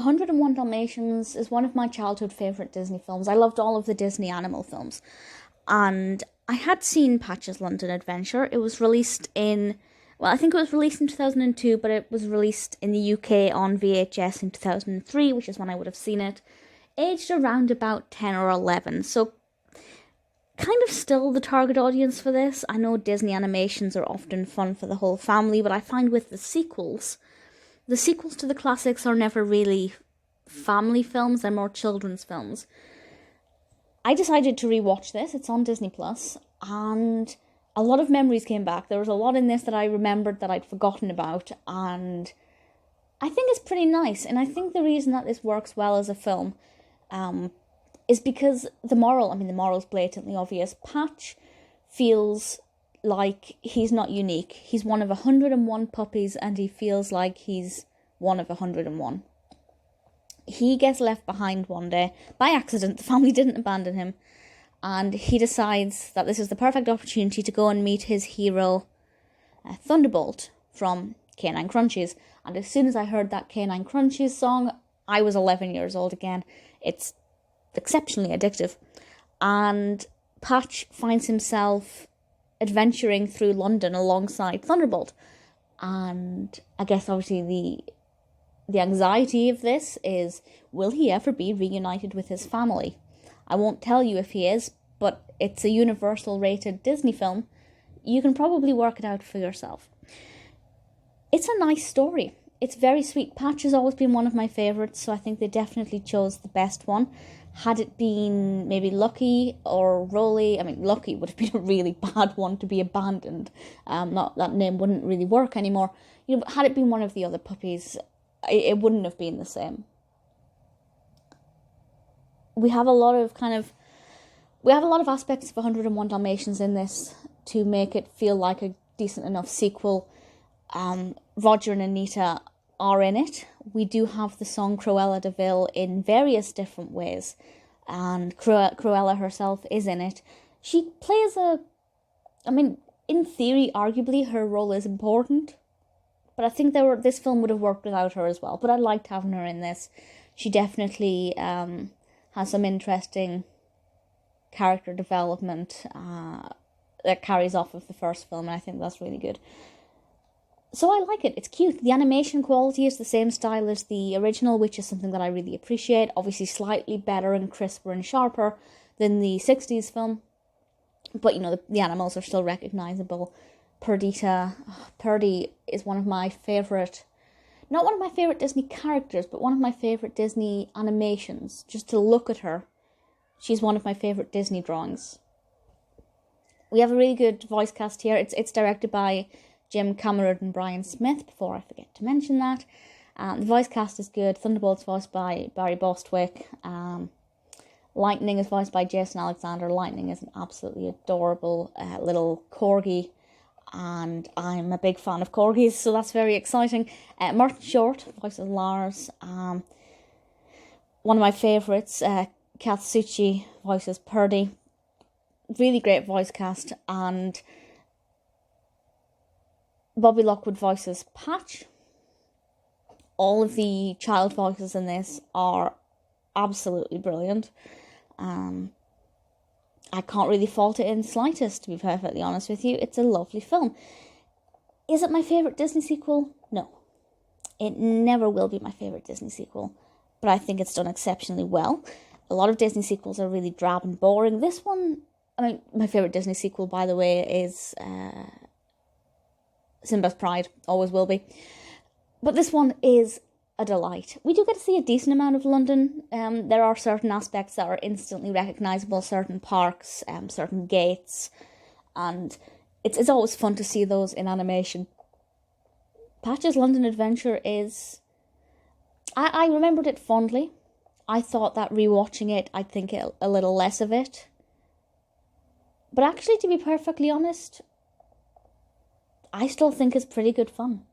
101 Dalmatians is one of my childhood favourite Disney films. I loved all of the Disney animal films. And I had seen Patch's London Adventure. It was released in... Well, I think it was released in 2002, but it was released in the UK on VHS in 2003, which is when I would have seen it. Aged around about 10 or 11, so kind of still the target audience for this. I know Disney animations are often fun for the whole family, but I find with the sequels to the classics are never really family films, they're more children's films. I decided to rewatch this, it's on Disney+, and a lot of memories came back. There was a lot in this that I remembered that I'd forgotten about, and I think it's pretty nice. And I think the reason that this works well as a film is because the moral's blatantly obvious. Patch feels like he's not unique. He's one of 101 puppies, and he feels like he's one of 101. He gets left behind one day. By accident, the family didn't abandon him. And he decides that this is the perfect opportunity to go and meet his hero, Thunderbolt, from Canine Crunchies. And as soon as I heard that Canine Crunchies song, I was 11 years old again. It's exceptionally addictive. And Patch finds himself adventuring through London alongside Thunderbolt. And I guess obviously the anxiety of this is, will he ever be reunited with his family? I won't tell you if he is, but it's a Universal rated Disney film. You can probably work it out for yourself. It's a nice story. It's very sweet. Patch has always been one of my favourites, so I think they definitely chose the best one. Had it been maybe Lucky or Rolly, Lucky would have been a really bad one to be abandoned. Not that name wouldn't really work anymore. But had it been one of the other puppies, it wouldn't have been the same. We have a lot of aspects of 101 Dalmatians in this to make it feel like a decent enough sequel. Roger and Anita are in it. We do have the song Cruella de Vil in various different ways, and Cruella herself is in it. She plays in theory, arguably, her role is important, but I think this film would have worked without her as well, but I liked having her in this. She definitely has some interesting character development that carries off of the first film, and I think that's really good. So I like it. It's cute. The animation quality is the same style as the original, which is something that I really appreciate. Obviously slightly better and crisper and sharper than the 60s film. But, the animals are still recognisable. Perdita. Perdy is one of my favourite... Not one of my favourite Disney characters, but one of my favourite Disney animations. Just to look at her, she's one of my favourite Disney drawings. We have a really good voice cast here. It's directed by Jim Kammerud and Brian Smith, before I forget to mention that. The voice cast is good. Thunderbolt's voiced by Barry Bostwick. Lightning is voiced by Jason Alexander. Lightning is an absolutely adorable little corgi, and I'm a big fan of corgis, so that's very exciting. Martin Short voices Lars. One of my favourites, Kath Soucie voices Purdy. Really great voice cast, and Bobby Lockwood voices Patch. All of the child voices in this are absolutely brilliant. I can't really fault it in the slightest, to be perfectly honest with you. It's a lovely film. Is it my favourite Disney sequel? No. It never will be my favourite Disney sequel, but I think it's done exceptionally well. A lot of Disney sequels are really drab and boring. This one, my favourite Disney sequel, by the way, is Simba's Pride. Always will be. But this one is a delight. We do get to see a decent amount of London. There are certain aspects that are instantly recognisable, certain parks, certain gates, and it's always fun to see those in animation. Patch's London Adventure is... I remembered it fondly. I thought that rewatching it, I'd think a little less of it. But actually, to be perfectly honest, I still think it's pretty good fun.